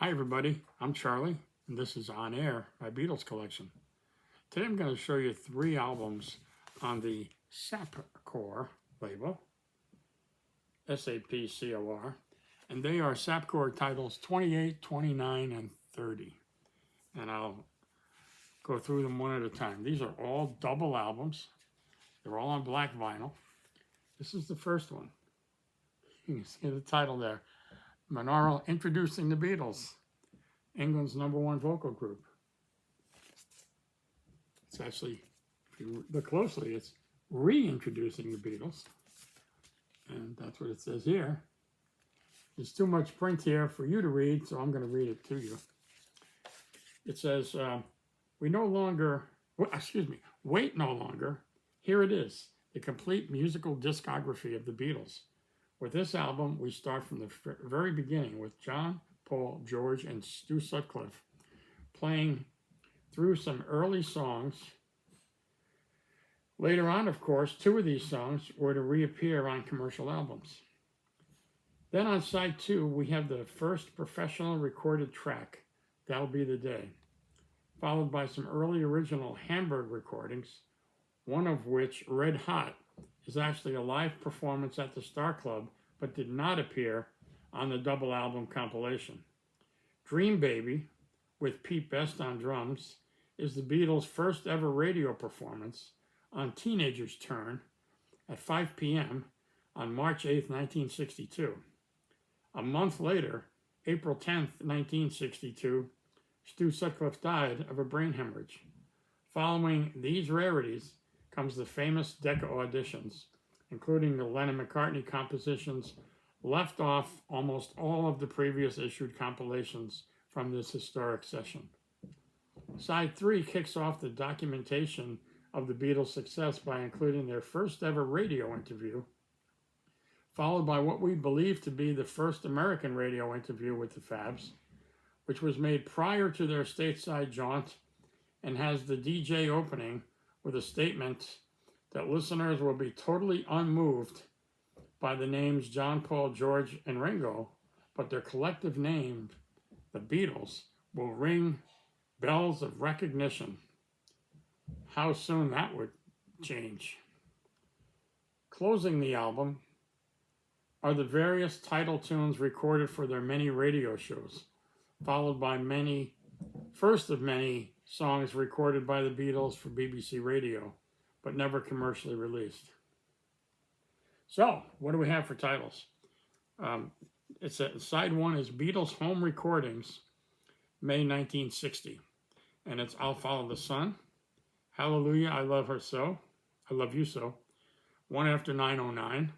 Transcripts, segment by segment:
Hi everybody, I'm Charlie, and this is On Air, my Beatles collection. Today I'm going to show you 3 albums on the SAPCOR label, SAPCOR, and they are SAPCOR titles 28, 29, and 30. And I'll go through them one at a time. These are all double albums. They're all on black vinyl. This is the first one. You can see the title there. Monaural Introducing the Beatles, England's #1 vocal group. It's actually, if you look closely, it's reintroducing the Beatles. And that's what it says here. There's too much print here for you to read, so I'm going to read it to you. It says, wait no longer, here it is, the complete musical discography of the Beatles. With this album, we start from the very beginning with John, Paul, George, and Stu Sutcliffe playing through some early songs. Later on, of course, 2 of these songs were to reappear on commercial albums. Then on side 2, we have the first professional recorded track, That'll Be the Day, followed by some early original Hamburg recordings, one of which, Red Hot, is actually a live performance at the Star Club, but did not appear on the double album compilation. Dream Baby, with Pete Best on drums, is the Beatles' first ever radio performance on Teenager's Turn at 5 p.m. on March 8, 1962. A month later, April 10, 1962, Stu Sutcliffe died of a brain hemorrhage. Following these rarities comes the famous Decca auditions, including the Lennon-McCartney compositions left off almost all of the previous issued compilations from this historic session. Side 3 kicks off the documentation of the Beatles' success by including their first ever radio interview, followed by what we believe to be the first American radio interview with the Fabs, which was made prior to their stateside jaunt and has the DJ opening with a statement that listeners will be totally unmoved by the names John, Paul, George, and Ringo, but their collective name, the Beatles, will ring bells of recognition. How soon that would change. Closing the album are the various title tunes recorded for their many radio shows, followed by first of many songs recorded by the Beatles for BBC Radio, but never commercially released. So, what do we have for titles? Side 1 is Beatles Home Recordings, May 1960. And it's I'll Follow the Sun, Hallelujah, I Love Her So, I Love You So, One After 909,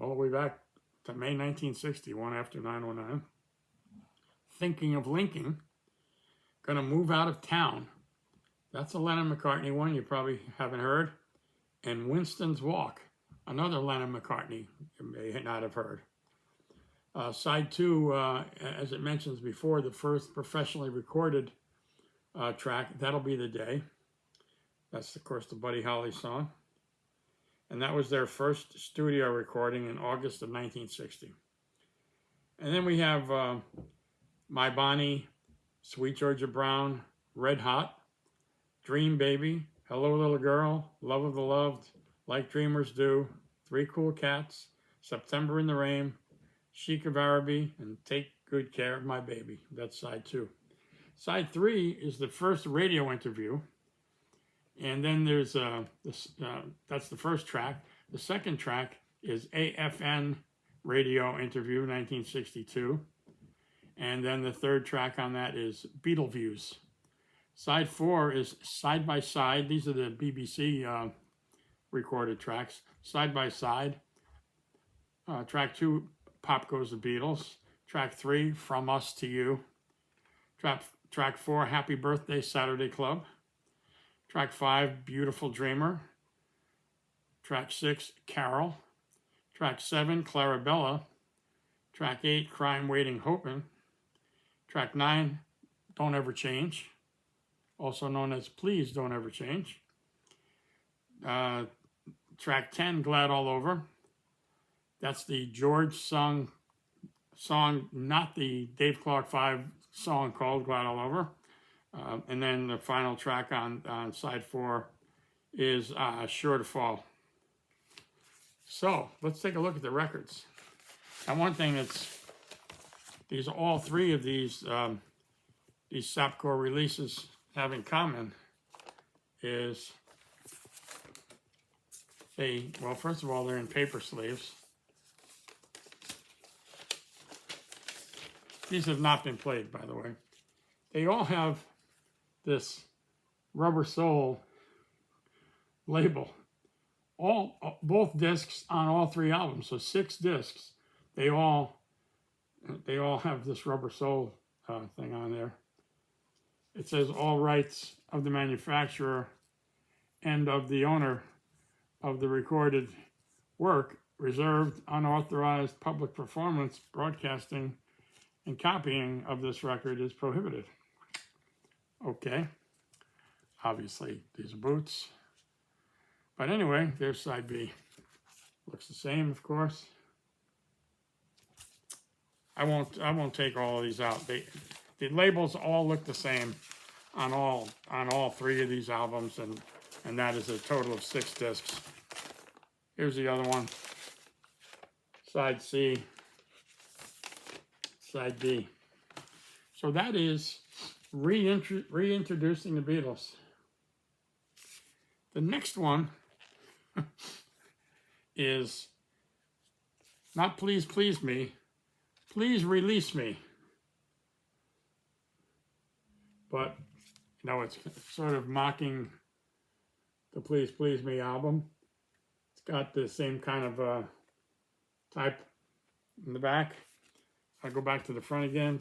all the way back to May 1960, One After 909. Thinking of Linking, Gonna Move Out of Town. That's a Lennon-McCartney one you probably haven't heard. And Winston's Walk, another Lennon-McCartney you may not have heard. Side 2, as it mentions before, the first professionally recorded track, That'll Be the Day. That's, of course, the Buddy Holly song. And that was their first studio recording in August of 1960. And then we have My Bonnie, Sweet Georgia Brown, Red Hot, Dream Baby, Hello Little Girl, Love of the Loved, Like Dreamers Do, Three Cool Cats, September in the Rain, Chic of Araby, and Take Good Care of My Baby. That's side 2. Side 3 is the first radio interview. And then there's, that's the first track. The second track is AFN Radio Interview, 1962. And then the third track on that is Beatleviews. Side 4 is Side by Side. These are the BBC recorded tracks. Side by Side. Track 2, Pop Goes the Beatles. Track 3, From Us to You. Track 4, Happy Birthday Saturday Club. Track 5, Beautiful Dreamer. Track 6, Carol. Track 7, Clarabella. Track 8, Crime Waiting Hoping. Track 9, Don't Ever Change, also known as Please Don't Ever Change. Track 10, Glad All Over. That's the George sung song, not the Dave Clark 5 song called Glad All Over. And then the final track on side 4 is Sure to Fall. So let's take a look at the records. And one thing that's all 3 of these SAPCOR releases have in common is well, first of all, they're in paper sleeves. These have not been played, by the way. They all have this rubber sole label. Both discs on all 3 albums, so 6 discs. They all have this rubber sole thing on there. It says all rights of the manufacturer and of the owner of the recorded work reserved. Unauthorized public performance, broadcasting, and copying of this record is prohibited. Okay. Obviously, these are boots. But anyway, there's side B. Looks the same, of course. I won't take all of these out. The labels all look the same on all 3 of these albums, and that is a total of 6 discs. Here's the other one. Side C. Side D. So that is reintroducing the Beatles. The next one is not Please Please Me, Please Release Me. But, it's sort of mocking the Please Please Me album. It's got the same kind of type in the back. I'll go back to the front again.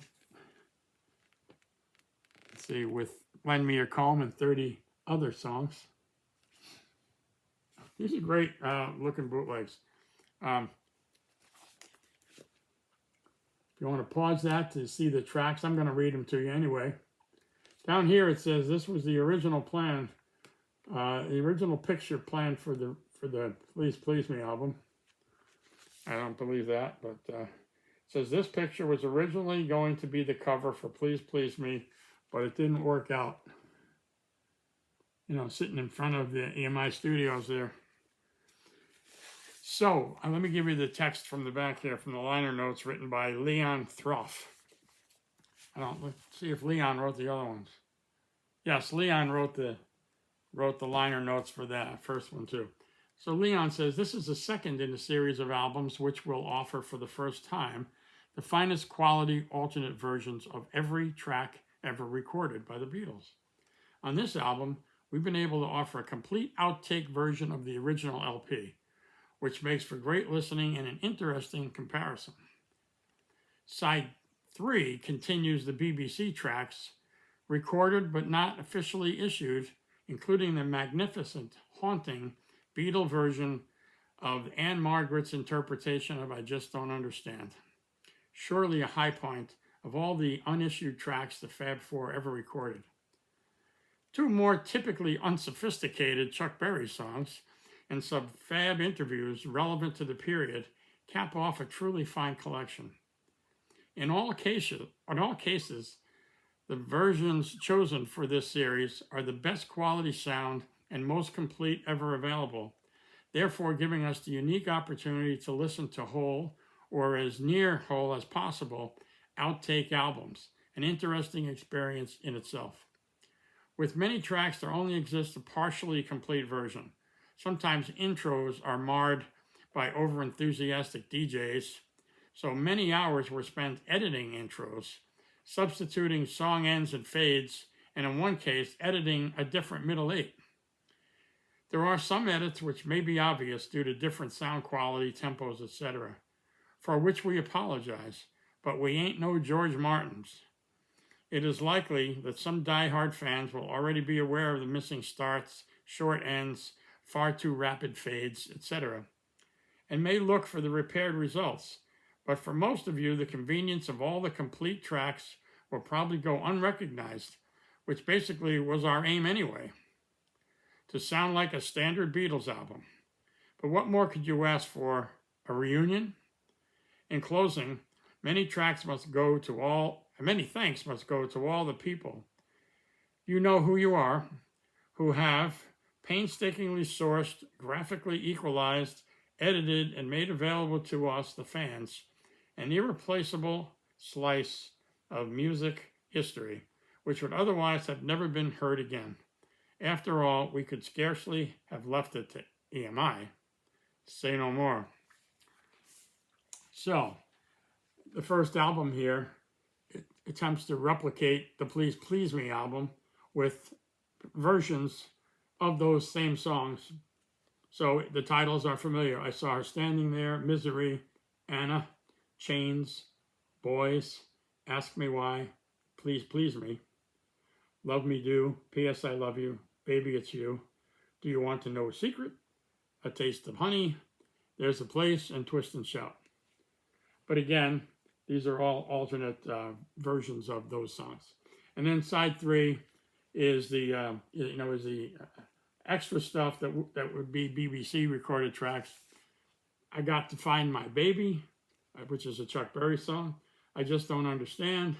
Let's see, with Lend Me Your Comb and 30 other songs. These are great looking bootlegs. If you want to pause that to see the tracks, I'm going to read them to you anyway. Down here it says this was the original plan, the original picture plan for the Please Please Me album. I don't believe that, but it says this picture was originally going to be the cover for Please Please Me, but it didn't work out. Sitting in front of the EMI studios there. So, let me give you the text from the back here, from the liner notes written by Leon Throff. Let's see if Leon wrote the other ones. Yes, Leon wrote the liner notes for that first one too. So Leon says, this is the second in a series of albums which will offer for the first time the finest quality alternate versions of every track ever recorded by the Beatles. On this album, we've been able to offer a complete outtake version of the original LP, which makes for great listening and an interesting comparison. Side 3 continues the BBC tracks, recorded but not officially issued, including the magnificent, haunting Beatle version of Anne Margaret's interpretation of I Just Don't Understand. Surely a high point of all the unissued tracks the Fab Four ever recorded. 2 more typically unsophisticated Chuck Berry songs and some Fab interviews relevant to the period cap off a truly fine collection. In all cases, the versions chosen for this series are the best quality sound and most complete ever available, therefore giving us the unique opportunity to listen to whole, or as near whole as possible, outtake albums, an interesting experience in itself. With many tracks, there only exists a partially complete version. Sometimes intros are marred by over-enthusiastic DJs, so many hours were spent editing intros, substituting song ends and fades, and in one case, editing a different middle 8. There are some edits which may be obvious due to different sound quality, tempos, etc., for which we apologize, but we ain't no George Martins. It is likely that some die-hard fans will already be aware of the missing starts, short ends, far too rapid fades, etc., and may look for the repaired results. But for most of you, the convenience of all the complete tracks will probably go unrecognized, which basically was our aim anyway, to sound like a standard Beatles album. But what more could you ask for? A reunion? In closing, Many thanks must go to all the people you know who you are, who have painstakingly sourced, graphically equalized, edited, and made available to us, the fans, an irreplaceable slice of music history, which would otherwise have never been heard again. After all, we could scarcely have left it to EMI. Say no more. So, the first album here attempts to replicate the Please Please Me album with versions of those same songs. So the titles are familiar. I Saw Her Standing There, Misery, Anna, Chains, Boys, Ask Me Why, Please Please Me, Love Me Do, P.S. I Love You, Baby It's You, Do You Want to Know a Secret, A Taste of Honey, There's a Place, and Twist and Shout. But again, these are all alternate versions of those songs. And then side 3 is the extra stuff that would be BBC recorded tracks. I Got to Find My Baby, which is a Chuck Berry song. I Just Don't Understand.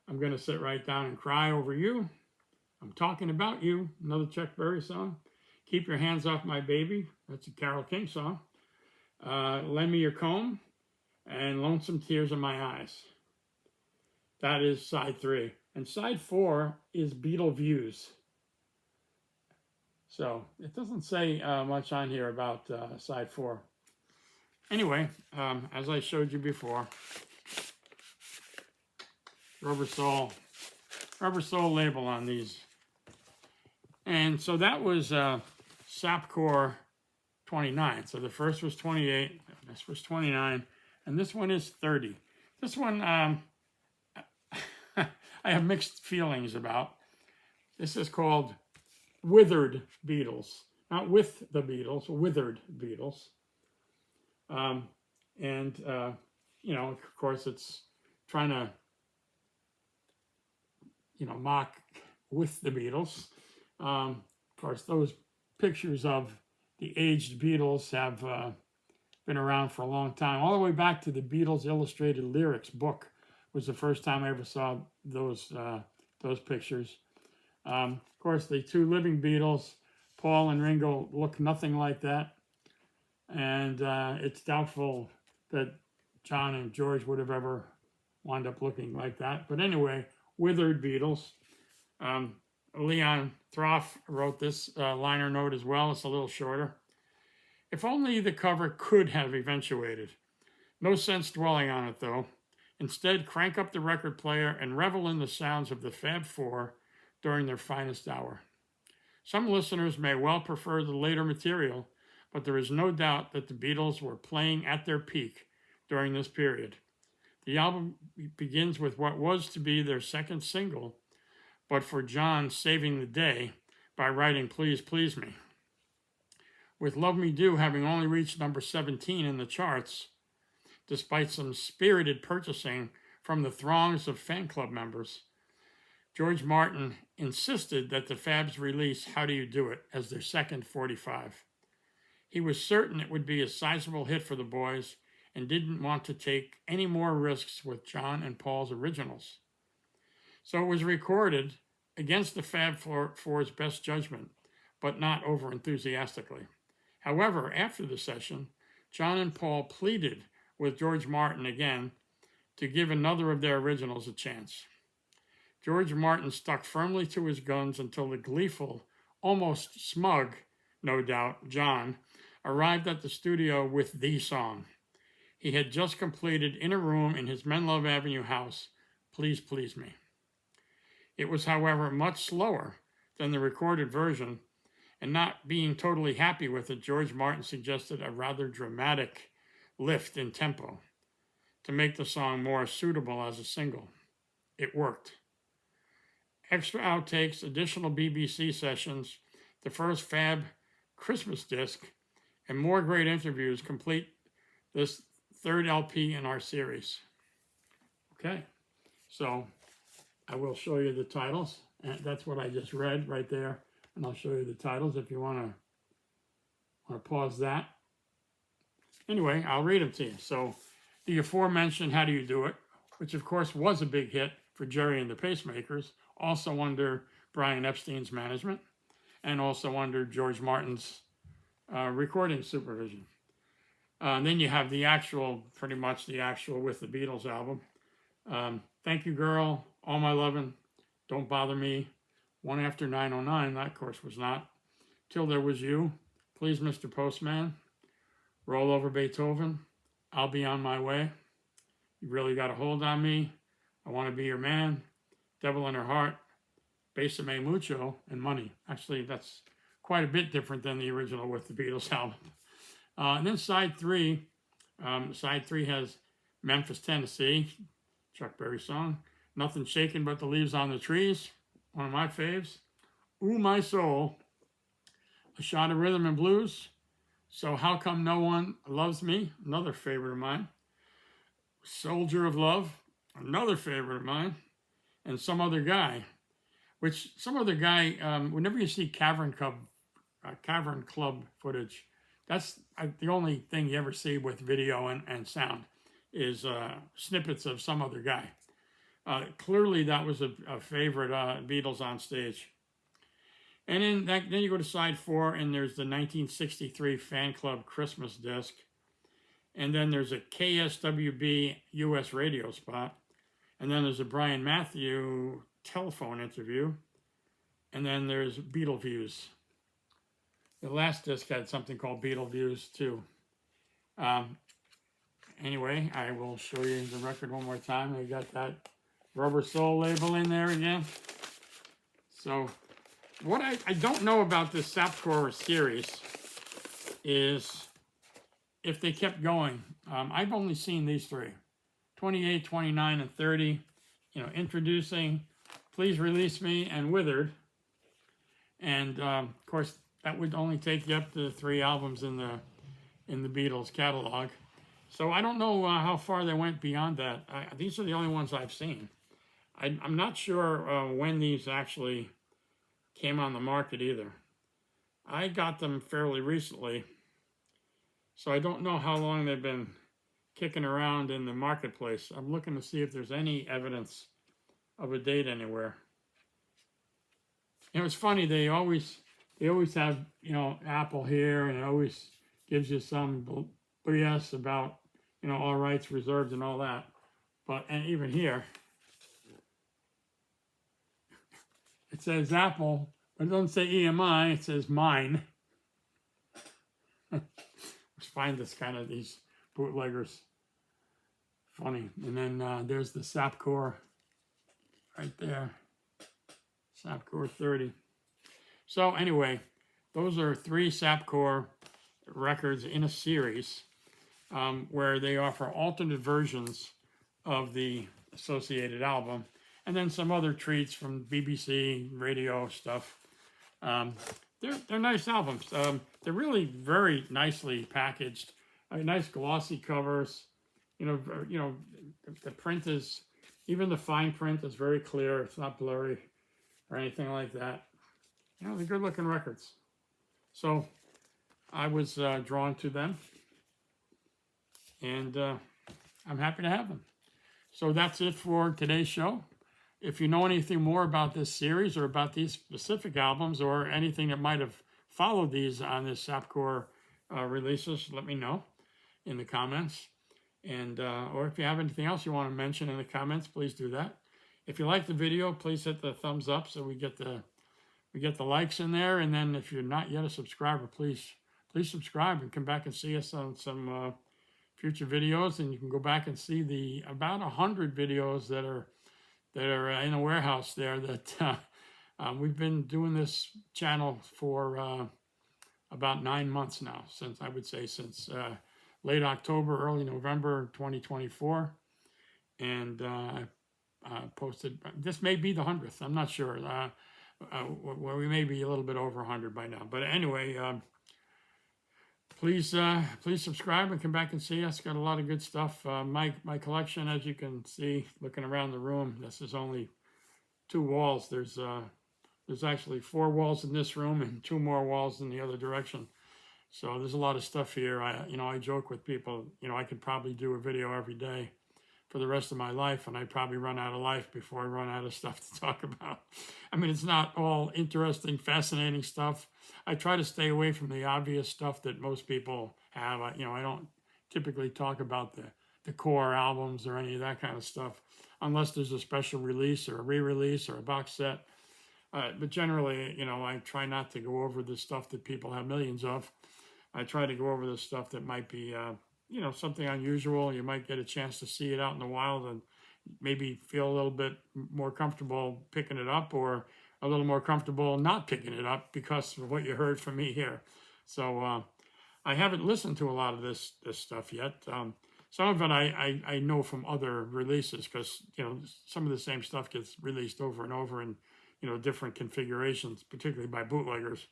I'm Gonna Sit Right Down and Cry Over You. I'm Talking About You, another Chuck Berry song. Keep Your Hands Off My Baby, that's a Carole King song. Lend Me Your Comb, and Lonesome Tears in My Eyes. That is side 3. And side 4 is Beatle Views. So it doesn't say much on here about side 4. Anyway, as I showed you before, rubber sole label on these. And so that was SAPCOR 29. So the first was 28, this was 29, and this one is 30. This one I have mixed feelings about. This is called Withered Beatles. Not with the Beatles, Withered Beatles. Of course, it's trying to, mock with the Beatles. Of course, those pictures of the aged Beatles have been around for a long time. All the way back to the Beatles Illustrated Lyrics book was the first time I ever saw those pictures. Of course, the 2 living Beatles, Paul and Ringo, look nothing like that. And it's doubtful that John and George would have ever wound up looking like that. But anyway, Withered Beatles. Leon Throff wrote this liner note as well. It's a little shorter. If only the cover could have eventuated. No sense dwelling on it, though. Instead, crank up the record player and revel in the sounds of the Fab Four during their finest hour. Some listeners may well prefer the later material, but there is no doubt that the Beatles were playing at their peak during this period. The album begins with what was to be their second single, but for John saving the day by writing Please Please Me. With Love Me Do having only reached number 17 in the charts, despite some spirited purchasing from the throngs of fan club members, George Martin insisted that the Fabs release How Do You Do It as their second 45. He was certain it would be a sizable hit for the boys and didn't want to take any more risks with John and Paul's originals. So it was recorded against the Fab Four's best judgment, but not over-enthusiastically. However, after the session, John and Paul pleaded with George Martin again to give another of their originals a chance. George Martin stuck firmly to his guns until the gleeful, almost smug, no doubt, John arrived at the studio with the song. He had just completed in a room in his Menlove Avenue house, Please Please Me. It was, however, much slower than the recorded version, and not being totally happy with it, George Martin suggested a rather dramatic lift in tempo to make the song more suitable as a single. It worked. Extra outtakes, additional BBC sessions, the first Fab Christmas disc, and more great interviews complete this third LP in our series. Okay, so I will show you the titles, and that's what I just read right there, and I'll show you the titles if you want to pause that. Anyway, I'll read them to you. So the aforementioned How Do You Do It, which of course was a big hit for Jerry and the Pacemakers, also under Brian Epstein's management, and also under George Martin's recording supervision. And then you have the actual, pretty much the actual With the Beatles album. Thank You Girl, All My Lovin', Don't Bother Me, One After 909, that of course was not. Till There Was You, Please Mr. Postman, Roll Over Beethoven, I'll Be On My Way, You Really Got a Hold on Me, I Want to Be Your Man, Devil in Her Heart, Besame Mucho, and Money. Actually, that's quite a bit different than the original With the Beatles album. And then side three has Memphis, Tennessee, Chuck Berry song, Nothing Shaking But the Leaves on the Trees, one of my faves, Ooh My Soul, A Shot of Rhythm and Blues, So How Come No One Loves Me, another favorite of mine, Soldier of Love, another favorite of mine, and Some Other Guy, which Some Other Guy, whenever you see Cavern Club footage, that's the only thing you ever see with video and sound is snippets of Some Other Guy. Clearly that was a favorite Beatles on stage. And then you go to side 4, and there's the 1963 Fan Club Christmas disc. And then there's a KSWB US radio spot. And then there's a Brian Matthew telephone interview. And then there's Beatle Views. The last disc had something called Beatle Views too. Anyway, I will show you the record one more time. They got that Rubber Soul label in there again. So what I don't know about this SAPCOR series is if they kept going. I've only seen these 3, 28, 29, and 30, introducing, Please Release Me, and Withered. And of course, that would only take you up to 3 albums in the Beatles catalog. So I don't know how far they went beyond that. These are the only ones I've seen. I'm not sure when these actually came on the market either. I got them fairly recently, so I don't know how long they've been kicking around in the marketplace. I'm looking to see if there's any evidence of a date anywhere. It's funny, they always have, Apple here, and it always gives you some BS about, all rights reserved and all that. And even here, it says Apple, but it doesn't say EMI, it says mine. Just find these bootleggers funny. And then there's the SAPCOR right there. SAPCOR 30. So anyway, those are 3 SAPCOR records in a series where they offer alternate versions of the associated album, and then some other treats from BBC radio stuff. They're nice albums. They're really very nicely packaged. Nice glossy covers. The print is, even the fine print is very clear. It's not blurry or anything like that. They're good looking records. So I was drawn to them, and I'm happy to have them. So that's it for today's show. If you know anything more about this series or about these specific albums or anything that might have followed these on this SAPCOR releases, let me know in the comments. And or if you have anything else you want to mention in the comments, please do that. If you like the video, please hit the thumbs up so we get the likes in there. And then if you're not yet a subscriber, please subscribe and come back and see us on some future videos. And you can go back and see the about 100 videos that are in a warehouse there that we've been doing this channel for about 9 months now, since late October, early November 2024. And I posted, this may be the 100th, I'm not sure. Well, we may be a little bit over 100 by now. But anyway, please subscribe and come back and see us. Got a lot of good stuff. My collection, as you can see, looking around the room, this is only 2 walls. There's actually 4 walls in this room and 2 more walls in the other direction. So there's a lot of stuff here. I joke with people, I could probably do a video every day for the rest of my life, and I'd probably run out of life before I run out of stuff to talk about. I mean, it's not all interesting, fascinating stuff. I try to stay away from the obvious stuff that most people have. I don't typically talk about the core albums or any of that kind of stuff, unless there's a special release or a re-release or a box set. But generally, I try not to go over the stuff that people have millions of. I try to go over the stuff that might be, something unusual. You might get a chance to see it out in the wild and maybe feel a little bit more comfortable picking it up, or a little more comfortable not picking it up because of what you heard from me here. So I haven't listened to a lot of this stuff yet. Some of it I know from other releases, because some of the same stuff gets released over and over in different configurations, particularly by bootleggers.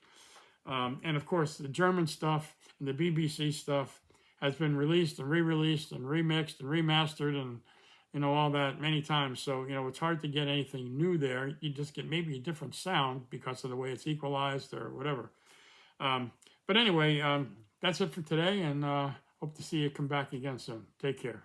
And of course, the German stuff and the BBC stuff has been released and re-released and remixed and remastered and all that many times. So it's hard to get anything new there. You just get maybe a different sound because of the way it's equalized or whatever. But anyway, that's it for today, and hope to see you come back again soon. Take care.